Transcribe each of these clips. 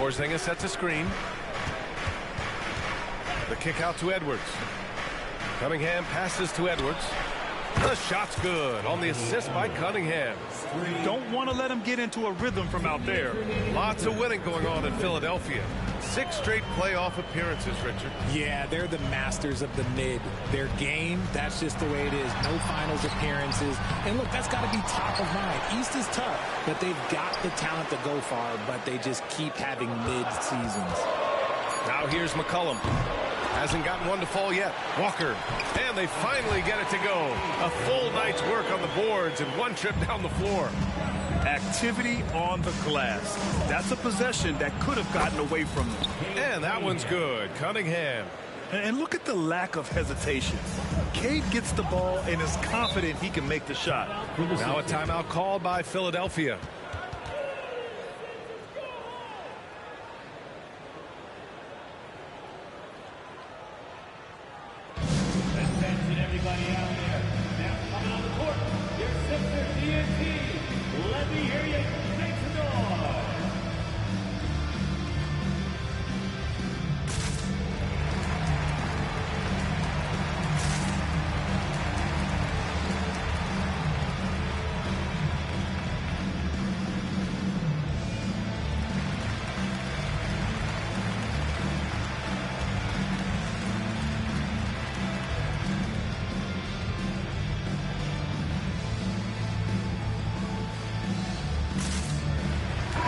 Porzingis sets a screen. The kick out to Edwards. Cunningham passes to Edwards. The shot's good on the assist by Cunningham. Don't want to let him get into a rhythm from out there. Lots of winning going on in Philadelphia. 6 straight playoff appearances, Richard. Yeah, they're the masters of the mid. Their game, that's just the way it is. No finals appearances. And look, that's got to be top of mind. East is tough, but they've got the talent to go far, but they just keep having mid-seasons. Now here's McCollum. Hasn't gotten one to fall yet. Walker. And they finally get it to go. A full night's work on the boards and one trip down the floor. Activity on the glass. That's a possession that could have gotten away from them. And that one's good. Cunningham. And look at the lack of hesitation. Cade gets the ball and is confident he can make the shot. Now a timeout called by Philadelphia. Everybody out there. Now coming on the court. Your Sixers TNT. Let me hear you make some noise.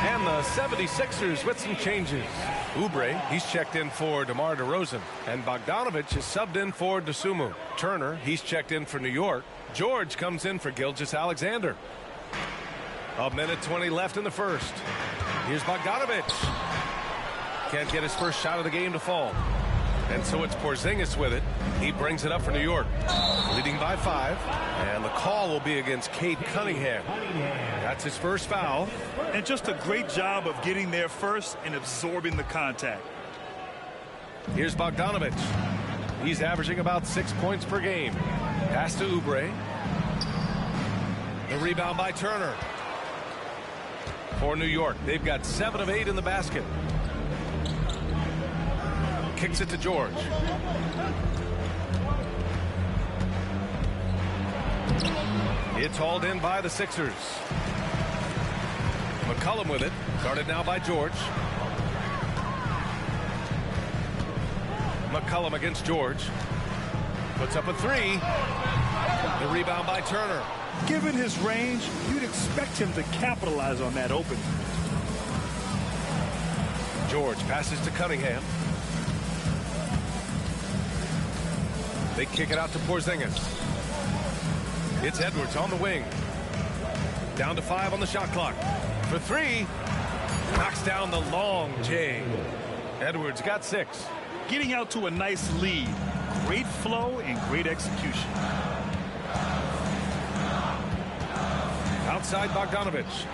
And the 76ers with some changes. Oubre, he's checked in for DeMar DeRozan. And Bogdanovich is subbed in for Dosunmu. Turner, he's checked in for New York. George comes in for Gilgeous-Alexander. 1:20 left in the first. Here's Bogdanovich. Can't get his first shot of the game to fall. And so it's Porzingis with it. He brings it up for New York. Leading by 5. And the call will be against Cade Cunningham. That's his first foul. And just a great job of getting there first and absorbing the contact. Here's Bogdanovich. He's averaging about 6 points per game. Pass to Oubre. The rebound by Turner. For New York, they've got 7 of 8 in the basket. Kicks it to George. It's hauled in by the Sixers. McCollum with it. Guarded now by George. McCollum against George. Puts up a 3. The rebound by Turner. Given his range, you'd expect him to capitalize on that opening. George passes to Cunningham. They kick it out to Porzingis. It's Edwards on the wing. Down to 5 on the shot clock. For 3. Knocks down the long J. Edwards got 6. Getting out to a nice lead. Great flow and great execution. Outside Bogdanovich.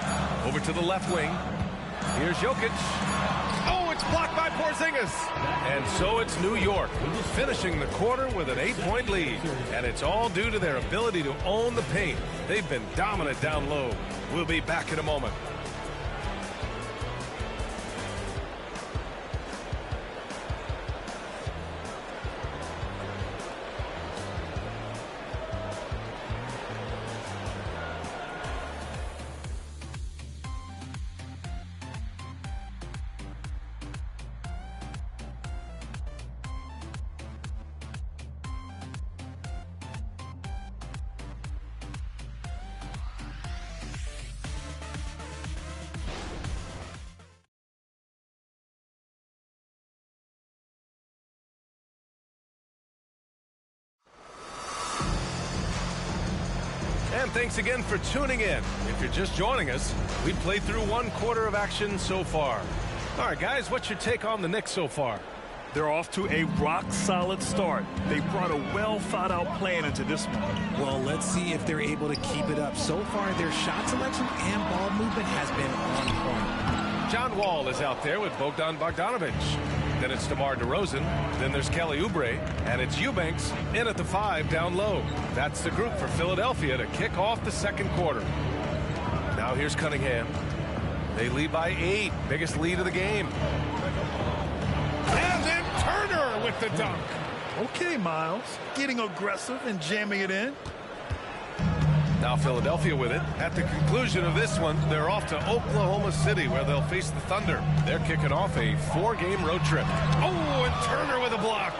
Over to the left wing. Here's Jokic. Oh, it's blocked by Porzingis. And so it's New York, finishing the quarter with an 8-point lead. And it's all due to their ability to own the paint. They've been dominant down low. We'll be back in a moment. And thanks again for tuning in. If you're just joining us, we've played through 1 quarter of action so far. All right, guys, what's your take on the Knicks so far? They're off to a rock-solid start. They brought a well-thought-out plan into this one. Well, let's see if they're able to keep it up. So far, their shot selection and ball movement has been on point. John Wall is out there with Bogdan Bogdanovich. Then it's DeMar DeRozan. Then there's Kelly Oubre. And it's Eubanks in at the 5 down low. That's the group for Philadelphia to kick off the second quarter. Now here's Cunningham. They lead by 8. Biggest lead of the game. And then Turner with the dunk. Okay, Miles. Getting aggressive and jamming it in. Now Philadelphia with it. At the conclusion of this one, they're off to Oklahoma City, where they'll face the Thunder. They're kicking off a 4-game road trip. Oh, and Turner with a block.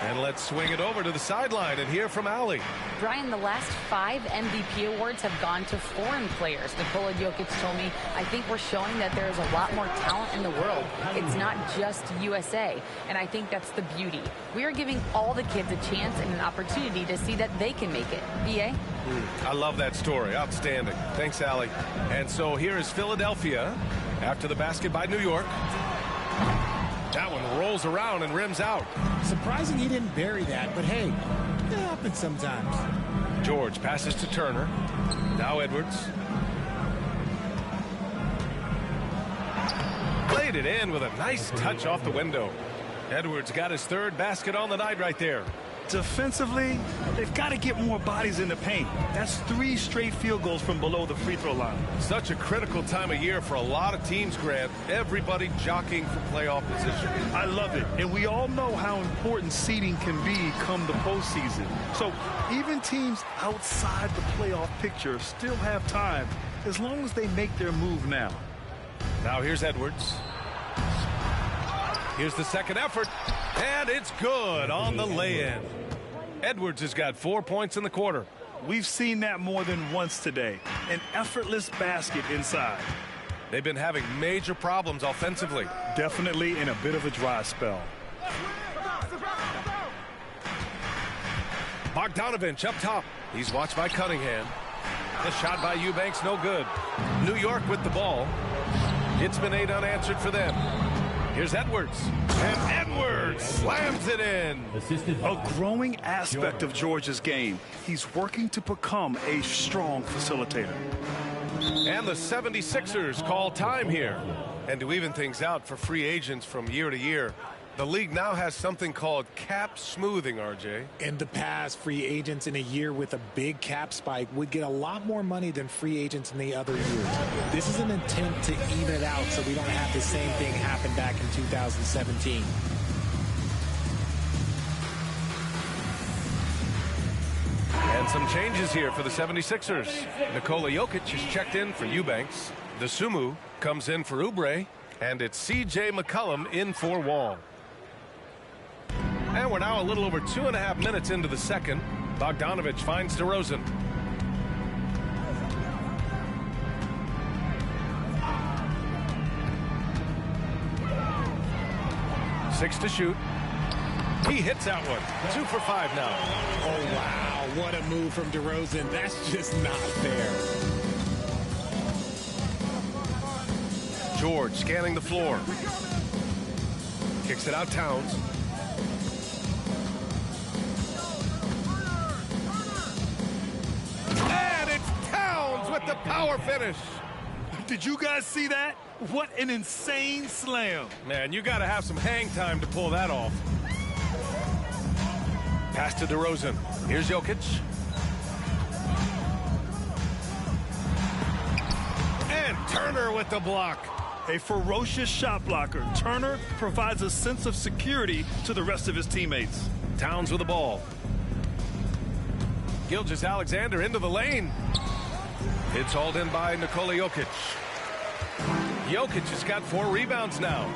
And let's swing it over to the sideline and hear from Allie. Brian, the last 5 MVP awards have gone to foreign players. Nikola Jokic told me, I think we're showing that there's a lot more talent in the world. It's not just USA. And I think that's the beauty. We are giving all the kids a chance and an opportunity to see that they can make it. BA? I love that story. Outstanding. Thanks, Allie. And so here is Philadelphia after the basket by New York. That one rolls around and rims out. Surprising he didn't bury that, but hey, it happens sometimes. George passes to Turner. Now Edwards. Played it in with a nice touch off the window. Edwards got his 3rd basket on the night right there. Defensively, they've got to get more bodies in the paint. That's 3 straight field goals from below the free throw line. Such a critical time of year for a lot of teams, Grant. Everybody jockeying for playoff position. I love it. And we all know how important seeding can be come the postseason. So even teams outside the playoff picture still have time as long as they make their move now. Now here's Edwards. Here's the second effort. And it's good on the lay-in. Edwards has got 4 points in the quarter. We've seen that more than once today. An effortless basket inside. They've been having major problems offensively. Definitely in a bit of a dry spell. Bogdanovich up top. He's watched by Cunningham. The shot by Eubanks, no good. New York with the ball. It's been 8 unanswered for them. Here's Edwards. And Edwards slams it in. A growing aspect of George's game. He's working to become a strong facilitator. And the 76ers call time here. And to even things out for free agents from year to year, the league now has something called cap smoothing, RJ. In the past, free agents in a year with a big cap spike would get a lot more money than free agents in the other years. This is an attempt to even it out so we don't have the same thing happen back in 2017. And some changes here for the 76ers. Nikola Jokic is checked in for Eubanks. The Sumu comes in for Oubre. And it's C.J. McCollum in for Wall. And we're now a little over 2.5 minutes into the second. Bogdanovich finds DeRozan. Six to shoot. He hits that one. 2 for 5 now. Oh, wow. What a move from DeRozan. That's just not fair. George scanning the floor. Kicks it out Towns. And it's Towns with the power finish. Did you guys see that? What an insane slam. Man, you got to have some hang time to pull that off. Pass to DeRozan. Here's Jokic. And Turner with the block. A ferocious shot blocker. Turner provides a sense of security to the rest of his teammates. Towns with the ball. Gilgeous-Alexander into the lane. It's hauled in by Nikola Jokic. Jokic has got 4 rebounds now.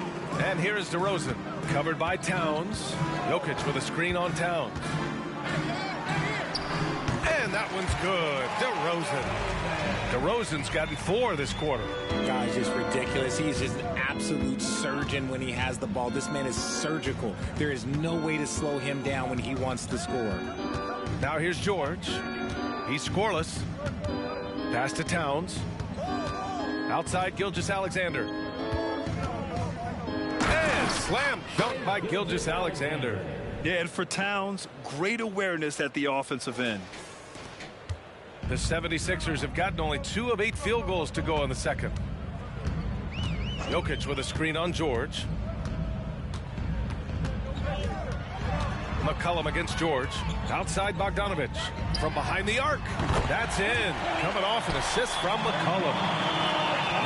And here is DeRozan. Covered by Towns. Jokic with a screen on Towns. And that one's good. DeRozan's gotten 4 this quarter. Guy's just ridiculous. He's just an absolute surgeon when he has the ball. This man is surgical. There is no way to slow him down when he wants to score. Now here's George. He's scoreless. Pass to Towns. Outside Gilgeous-Alexander. And slam dunk by Gilgeous-Alexander. Yeah, and for Towns, great awareness at the offensive end. The 76ers have gotten only 2 of 8 field goals to go in the second. Jokic with a screen on George. McCollum against George. Outside Bogdanovich. From behind the arc. That's in. Coming off an assist from McCollum.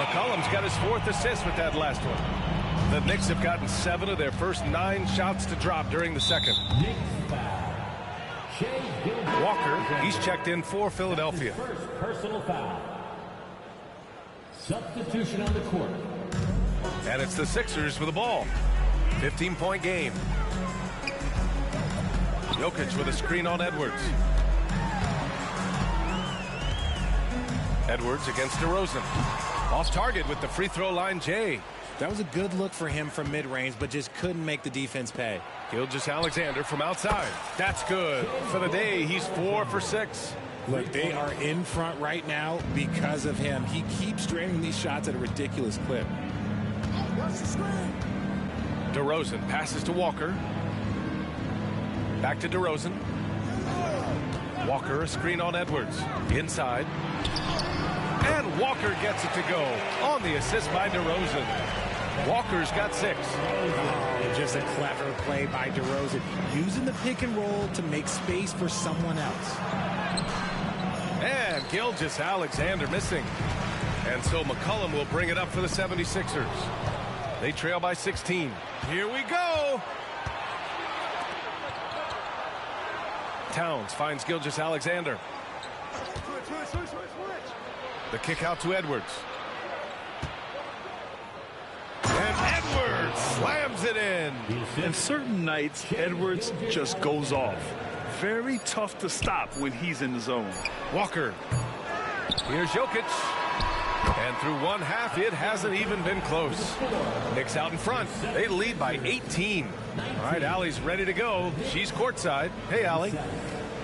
McCollum's got his 4th assist with that last one. The Knicks have gotten 7 of their first 9 shots to drop during the second. Walker, he's checked in for Philadelphia. First personal foul. Substitution on the court. And it's the Sixers with the ball. 15-point game. Jokic with a screen on Edwards. Edwards against DeRozan. Off target with the free throw line, Jay. That was a good look for him from mid-range, but just couldn't make the defense pay. Gilgeous-Alexander from outside. That's good. For the day, he's 4 for 6. Look, they are in front right now because of him. He keeps draining these shots at a ridiculous clip. DeRozan passes to Walker. Back to DeRozan. Walker, a screen on Edwards. Inside. And Walker gets it to go on the assist by DeRozan. Walker's got 6. Oh, just a clever play by DeRozan, using the pick and roll to make space for someone else. And Gilgeous-Alexander missing. And so McCollum will bring it up for the 76ers. They trail by 16. Here we go. Towns finds Gilgeous-Alexander. The kick out to Edwards. And Edwards slams it in. And certain nights, Edwards just goes off. Very tough to stop when he's in the zone. Walker. Here's Jokic. And through one half, it hasn't even been close. Knicks out in front. They lead by 18. All right, Allie's ready to go. She's courtside. Hey, Allie.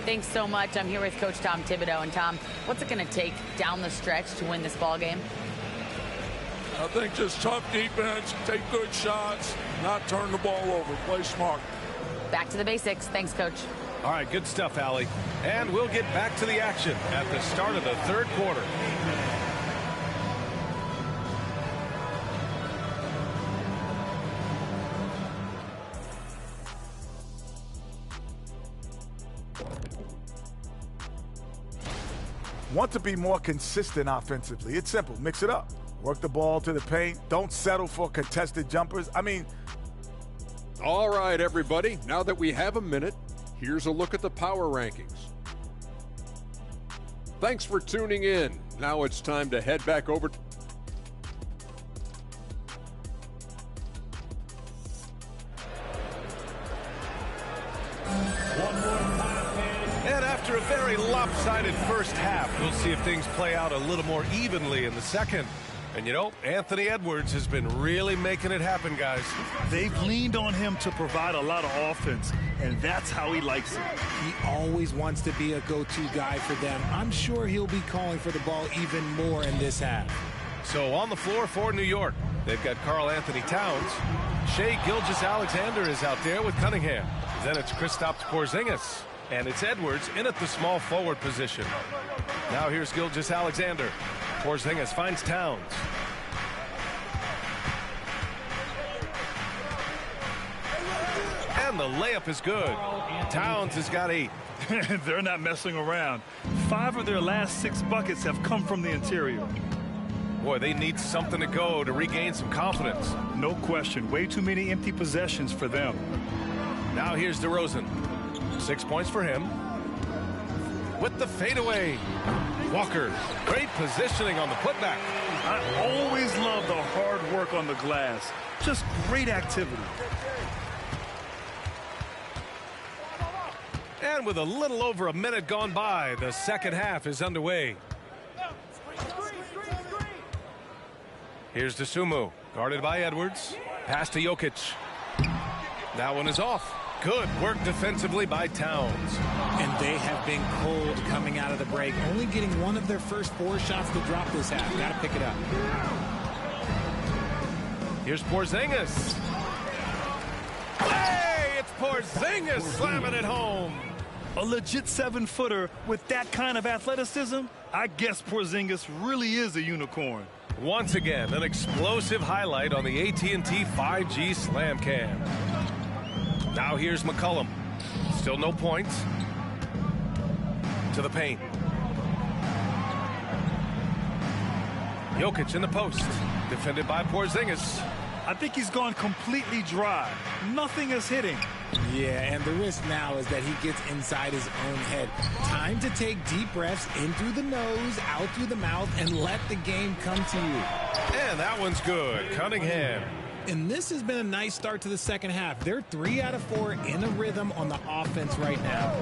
Thanks so much. I'm here with Coach Tom Thibodeau. And Tom, what's it going to take down the stretch to win this ball game? I think just tough defense, take good shots, not turn the ball over, play smart. Back to the basics. Thanks, Coach. All right, good stuff, Allie. And we'll get back to the action at the start of the third quarter. Want to be more consistent offensively. It's simple. Mix it up. Work the ball to the paint. Don't settle for contested jumpers. I mean... All right, everybody. Now that we have a minute, here's a look at the power rankings. Thanks for tuning in. Now it's time to head back over to... And after a very lopsided first half, we'll see if things play out a little more evenly in the second. And you know, Anthony Edwards has been really making it happen, guys. They've leaned on him to provide a lot of offense, and that's how he likes it. He always wants to be a go-to guy for them. I'm sure he'll be calling for the ball even more in this half. So on the floor for New York, they've got Karl Anthony Towns. Shai Gilgeous-Alexander is out there with Cunningham. Then it's Kristaps Porzingis. And it's Edwards in at the small forward position. Now here's Gilgeous-Alexander. Porzingis finds Towns. And the layup is good. Towns has got 8. They're not messing around. 5 of their last 6 buckets have come from the interior. Boy, they need something to go to regain some confidence. No question. Way too many empty possessions for them. Now here's DeRozan. 6 points for him. With the fadeaway. Walker, great positioning on the putback. I always love the hard work on the glass. Just great activity. And with a little over a minute gone by, the second half is underway. Here's Dosunmu, guarded by Edwards. Pass to Jokic. That one is off. Good work defensively by Towns. And they have been cold coming out of the break, only getting one of their first 4 shots to drop this half. Got to pick it up. Here's Porzingis. Hey, it's Porzingis slamming it home. A legit 7-footer with that kind of athleticism, I guess Porzingis really is a unicorn. Once again, an explosive highlight on the AT&T 5G Slam Cam. Now here's McCollum. Still no points. To the paint. Jokic in the post. Defended by Porzingis. I think he's gone completely dry. Nothing is hitting. Yeah, and the risk now is that he gets inside his own head. Time to take deep breaths in through the nose, out through the mouth, and let the game come to you. And that one's good. Cunningham. And this has been a nice start to the second half. They're 3 out of 4 in a rhythm on the offense right now.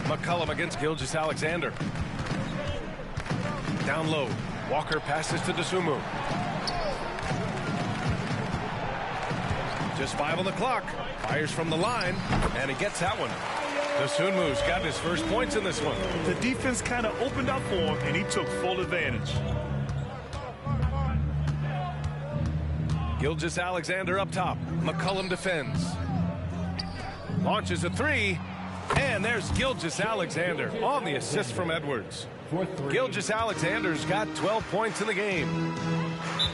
McCollum against Gilgeous-Alexander. Down low. Walker passes to Dosunmu. Just 5 on the clock. Fires from the line, and he gets that one. Dosunmu's got his first points in this one. The defense kind of opened up for him, and he took full advantage. Gilgeous-Alexander up top. McCollum defends. Launches a 3. And there's Gilgeous-Alexander on the assist from Edwards. Gilgeous-Alexander's got 12 points in the game.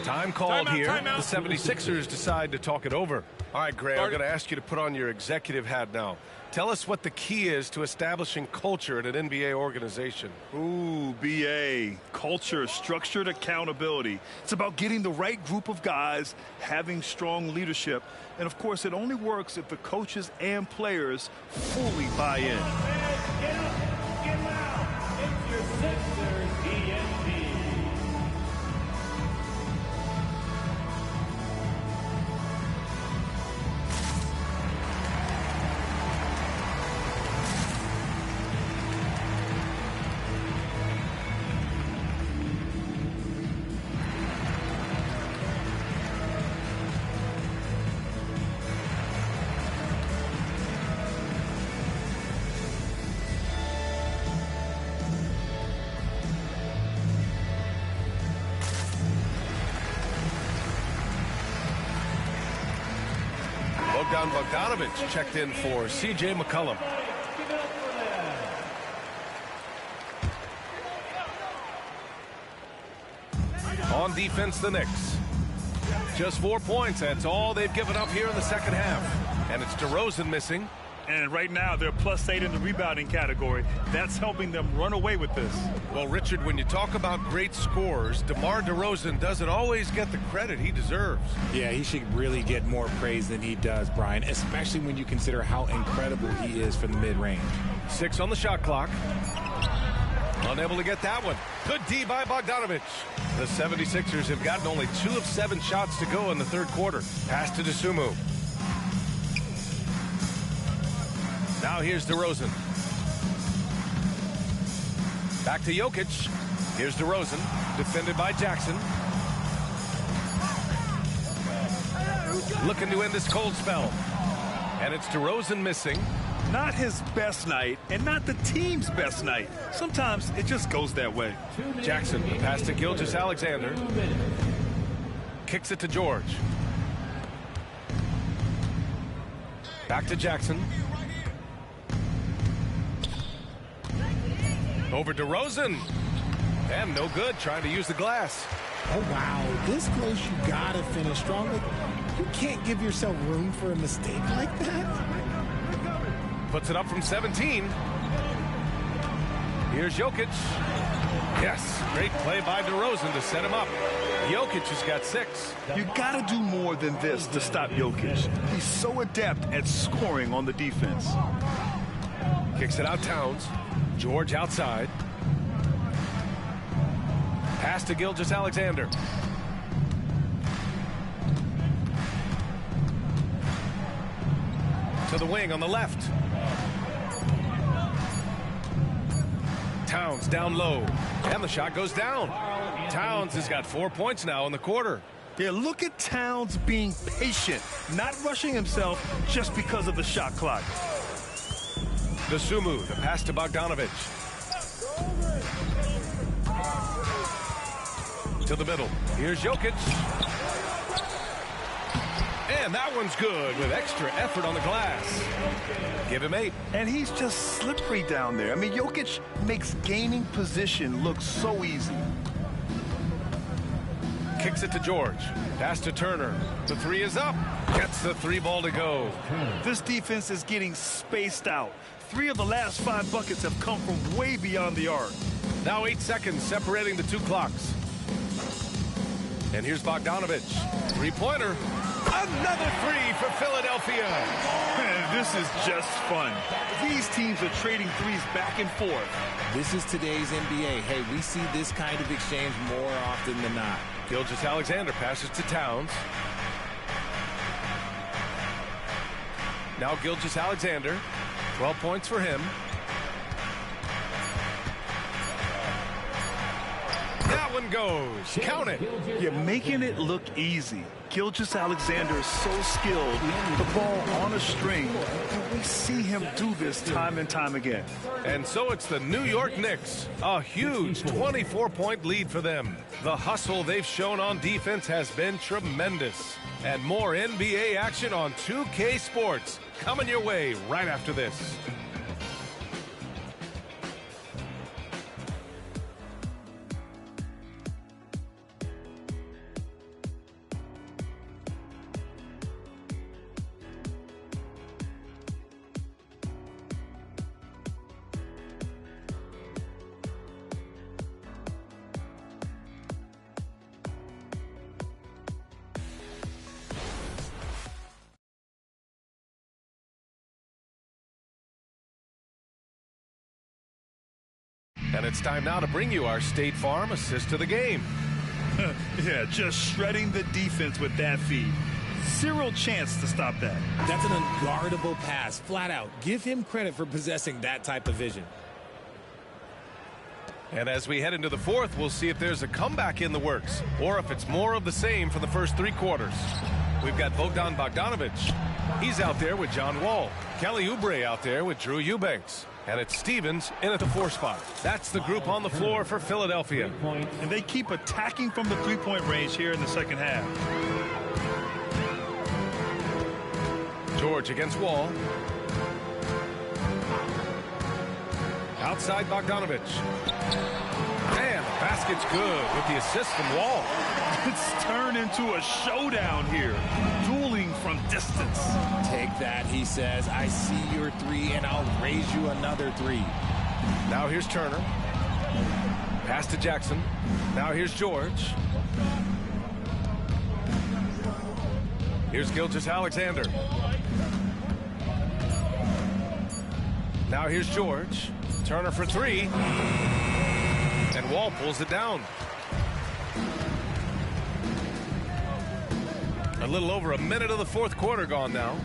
Time called here. The 76ers decide to talk it over. All right, Gray, I'm going to ask you to put on your executive hat now. Tell us what the key is to establishing culture at an NBA organization. Ooh, BA. Culture, structured accountability. It's about getting the right group of guys, having strong leadership. And, of course, it only works if the coaches and players fully buy in. Get up, get loud. It's your Sixers ENT. Bogdanovich checked in for C.J. McCollum. On defense, the Knicks. Just 4 points. That's all they've given up here in the second half. And it's DeRozan missing. And right now, they're +8 in the rebounding category. That's helping them run away with this. Well, Richard, when you talk about great scorers, DeMar DeRozan doesn't always get the credit he deserves. Yeah, he should really get more praise than he does, Brian, especially when you consider how incredible he is from the mid-range. 6 on the shot clock. Unable to get that one. Good D by Bogdanovich. The 76ers have gotten only 2 of 7 shots to go in the third quarter. Pass to Dosunmu. Now here's DeRozan. Back to Jokic. Here's DeRozan. Defended by Jackson. Looking to end this cold spell. And it's DeRozan missing. Not his best night, and not the team's best night. Sometimes it just goes that way. Jackson, pass to Gilgeous-Alexander. Kicks it to George. Back to Jackson. Over DeRozan. And no good, trying to use the glass. Oh, wow. This close, you got to finish strong. You can't give yourself room for a mistake like that. Puts it up from 17. Here's Jokic. Yes, great play by DeRozan to set him up. Jokic has got 6. You got to do more than this to stop Jokic. He's so adept at scoring on the defense. Kicks it out Towns. George outside. Pass to Gilgeous-Alexander. To the wing on the left. Towns down low. And the shot goes down. Towns has got 4 points now in the quarter. Yeah, look at Towns being patient, not rushing himself just because of the shot clock. Dosunmu, the pass to Bogdanovich. To the middle. Here's Jokic. And that one's good with extra effort on the glass. Give him 8. And he's just slippery down there. I mean, Jokic makes gaining position look so easy. Kicks it to George. Pass to Turner. The 3 is up. Gets the 3 ball to go. This defense is getting spaced out. 3 of the last 5 buckets have come from way beyond the arc. Now 8 seconds separating the two clocks. And here's Bogdanovich. Three-pointer. Another three for Philadelphia. Man, this is just fun. These teams are trading threes back and forth. This is today's NBA. Hey, we see this kind of exchange more often than not. Gilgeous-Alexander passes to Towns. Now Gilgeous-Alexander. 12 points for him. That one goes. Count it. You're making it look easy. Gilgeous-Alexander is so skilled. The ball on a string. And we see him do this time and time again. And so it's the New York Knicks. A huge 24-point lead for them. The hustle they've shown on defense has been tremendous. And more NBA action on 2K Sports coming your way right after this. And it's time now to bring you our State Farm assist to the game. Yeah, just shredding the defense with that feed. Zero chance to stop that. That's an unguardable pass, flat out. Give him credit for possessing that type of vision. And as we head into the fourth, we'll see if there's a comeback in the works or if it's more of the same for the first three quarters. We've got Bogdan Bogdanovich. He's out there with John Wall. Kelly Oubre out there with Drew Eubanks. And it's Stevens in at the 4 spot. That's the group on the floor for Philadelphia. And they keep attacking from the three-point range here in the second half. George against Wall. Outside Bogdanovich. And the basket's good with the assist from Wall. It's turned into a showdown here. Dueling from distance. Take that, he says. I see your three, and I'll raise you another three. Now here's Turner. Pass to Jackson. Now here's George. Here's Gilgeous-Alexander. Now here's George. Turner for three. And Wall pulls it down. A little over a minute of the fourth quarter gone now.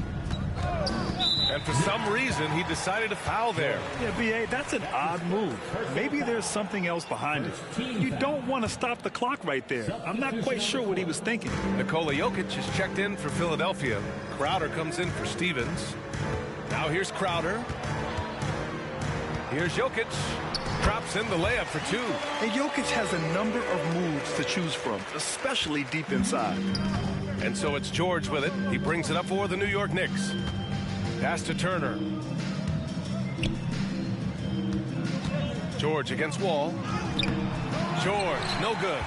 And for some reason, he decided to foul there. Yeah, B.A., that's an odd move. Maybe there's something else behind it. You don't want to stop the clock right there. I'm not quite sure what he was thinking. Nikola Jokic is checked in for Philadelphia. Crowder comes in for Stevens. Now here's Crowder. Here's Jokic. Drops in the layup for two. And Jokic has a number of moves to choose from, especially deep inside. And so it's George with it. He brings it up for the New York Knicks. Pass to Turner. George against Wall. George, no good.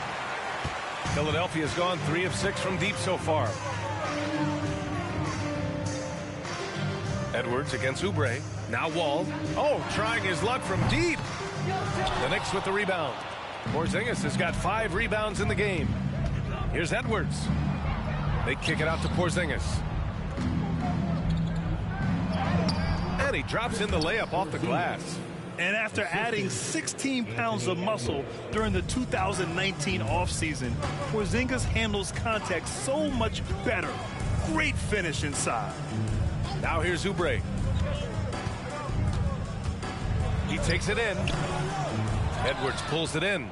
Philadelphia's gone 3 of 6 from deep so far. Edwards against Oubre. Now Wall. Oh, trying his luck from deep. The Knicks with the rebound. Porzingis has got 5 rebounds in the game. Here's Edwards. They kick it out to Porzingis. And he drops in the layup off the glass. And after adding 16 pounds of muscle during the 2019 offseason, Porzingis handles contact so much better. Great finish inside. Now here's Oubre. He takes it in. Edwards pulls it in.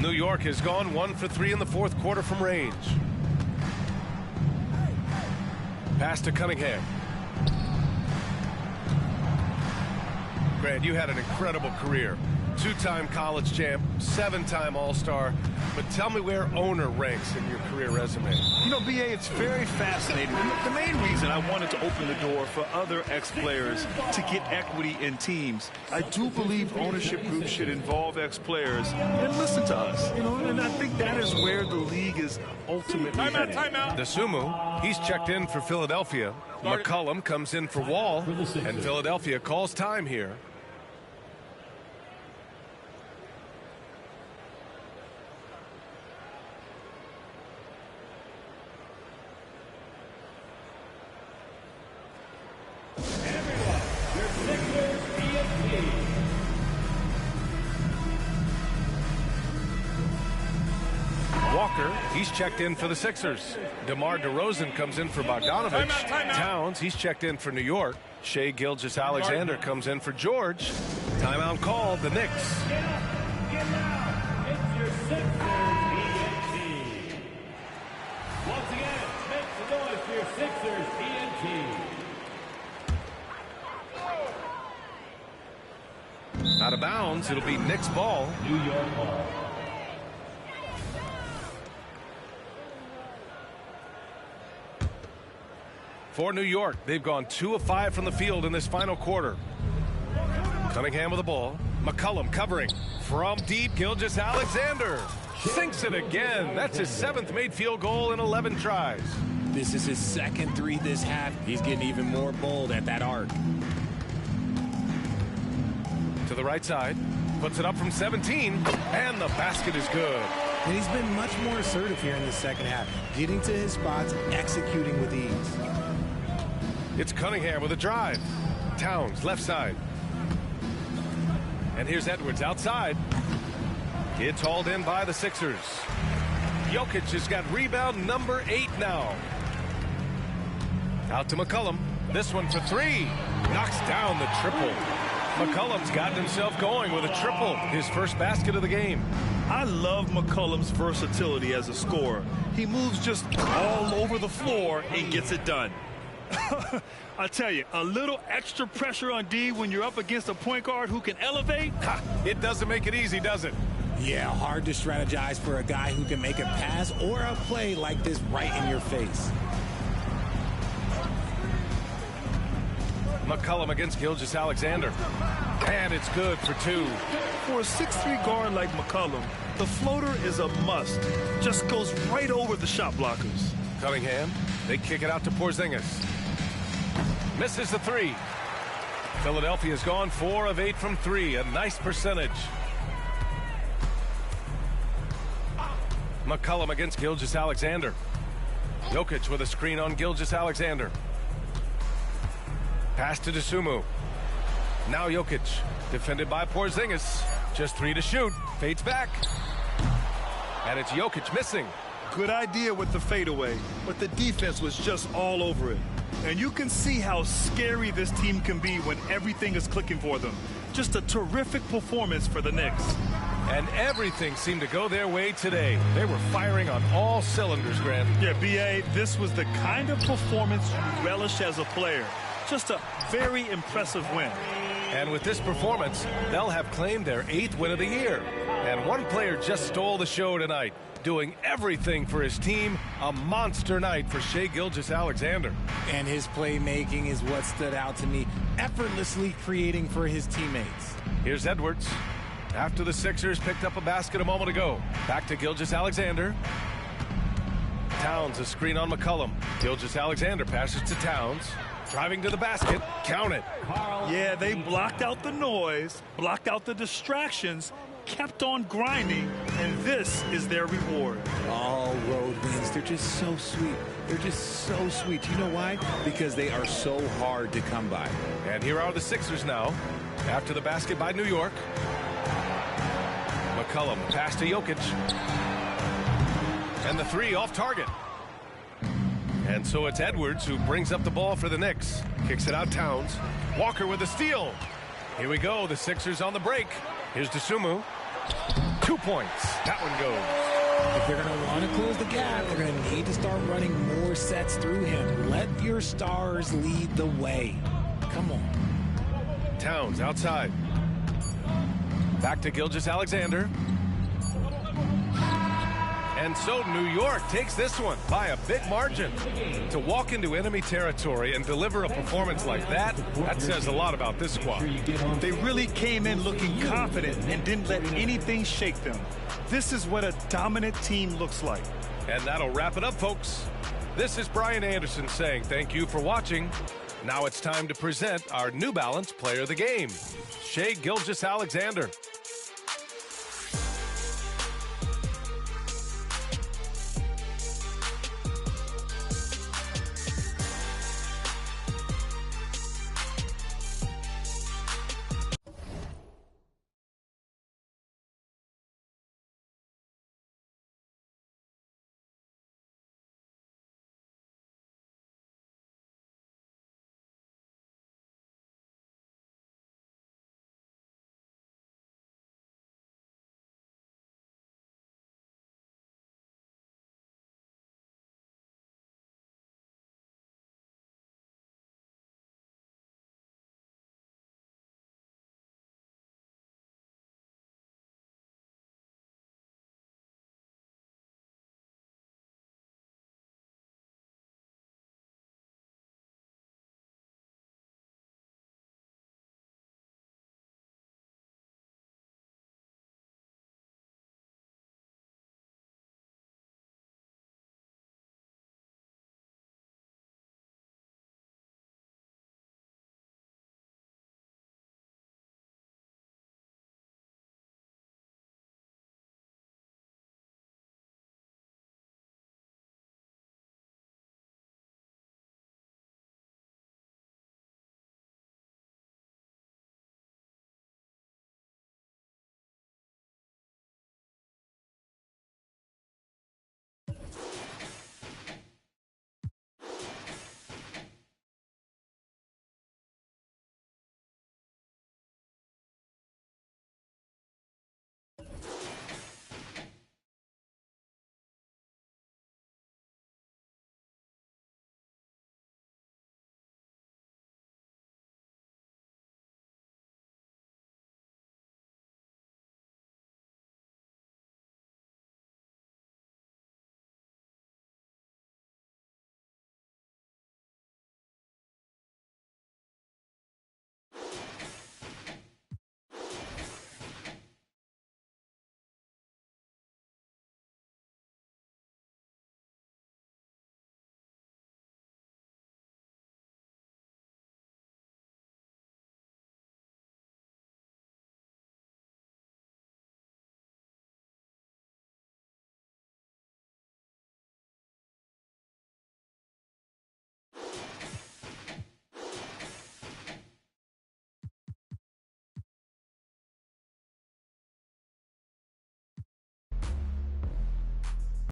New York has gone 1 for 3 in the fourth quarter from range. Pass to Cunningham. Grant, you had an incredible career. 2-time college champ, 7-time All-Star. But tell me where owner ranks in your career resume. You know, B.A., it's very fascinating. The main reason I wanted to open the door for other ex-players to get equity in teams, I do believe ownership groups should involve ex-players and listen to us. You know, and I think that is where the league is ultimately headed. Timeout. DeSumo, he's checked in for Philadelphia. McCollum comes in for Wall, and Philadelphia calls time here. Walker, he's checked in for the Sixers. DeMar DeRozan comes in for Bogdanovich. Timeout. Towns, he's checked in for New York. Shai Gilgeous-Alexander comes in for George. Timeout called, the Knicks. Get out. It's your Sixers ENT. Once again, make some noise for your Sixers ENT. Out of bounds, it'll be Knicks ball. New York ball. For New York, they've gone 2 of 5 from the field in this final quarter. Cunningham with the ball. McCollum covering. From deep, Gilgeous-Alexander sinks it again. That's his 7th made field goal in 11 tries. This is his second 3 this half. He's getting even more bold at that arc. To the right side. Puts it up from 17. And the basket is good. And he's been much more assertive here in the second half. Getting to his spots, executing with ease. It's Cunningham with a drive. Towns, left side. And here's Edwards outside. It's hauled in by the Sixers. Jokic has got rebound number 8 now. Out to McCollum. This one for 3. Knocks down the triple. McCollum's gotten himself going with a triple. His first basket of the game. I love McCollum's versatility as a scorer. He moves just all over the floor and gets it done. I tell you, a little extra pressure on D when you're up against a point guard who can elevate. It doesn't make it easy, does it? Yeah, hard to strategize for a guy who can make a pass or a play like this right in your face. McCollum against Gilgeous-Alexander. And it's good for 2. For a 6'3" guard like McCollum, the floater is a must. Just goes right over the shot blockers. Cunningham, they kick it out to Porzingis. Misses the 3. Philadelphia's gone 4 of 8 from 3. A nice percentage. McCollum against Gilgeous-Alexander. Jokic with a screen on Gilgeous-Alexander. Pass to Dosunmu. Now Jokic, defended by Porzingis. Just 3 to shoot. Fades back. And it's Jokic missing. Good idea with the fadeaway, but the defense was just all over it. And you can see how scary this team can be when everything is clicking for them. Just a terrific performance for the Knicks. And everything seemed to go their way today. They were firing on all cylinders, Grant. Yeah, B.A., this was the kind of performance you relish as a player. Just a very impressive win. And with this performance, they'll have claimed their 8th win of the year. And one player just stole the show tonight, doing everything for his team. A monster night for Shai Gilgeous-Alexander. And his playmaking is what stood out to me, effortlessly creating for his teammates. Here's Edwards. After the Sixers picked up a basket a moment ago. Back to Gilgeous-Alexander. Towns, a screen on McCollum. Gilgeous-Alexander passes to Towns. Driving to the basket. Count it. Yeah, they blocked out the noise, blocked out the distractions, kept on grinding, and this is their reward. All road wins. They're just so sweet. They're just so sweet. You know why? Because they are so hard to come by. And here are the Sixers now. After the basket by New York. McCollum, pass to Jokic. And the 3 off target. And so it's Edwards who brings up the ball for the Knicks. Kicks it out Towns. Walker with a steal. Here we go. The Sixers on the break. Here's Dosunmu. 2 points. That one goes. If they're going to want to close the gap, they're going to need to start running more sets through him. Let your stars lead the way. Come on. Towns outside. Back to Gilgeous-Alexander. And so New York takes this one by a big margin. To walk into enemy territory and deliver a performance like that says a lot about this squad. They really came in looking confident and didn't let anything shake them. This is what a dominant team looks like. And that'll wrap it up, folks. This is Brian Anderson saying thank you for watching. Now it's time to present our New Balance Player of the Game, Shai Gilgeous-Alexander.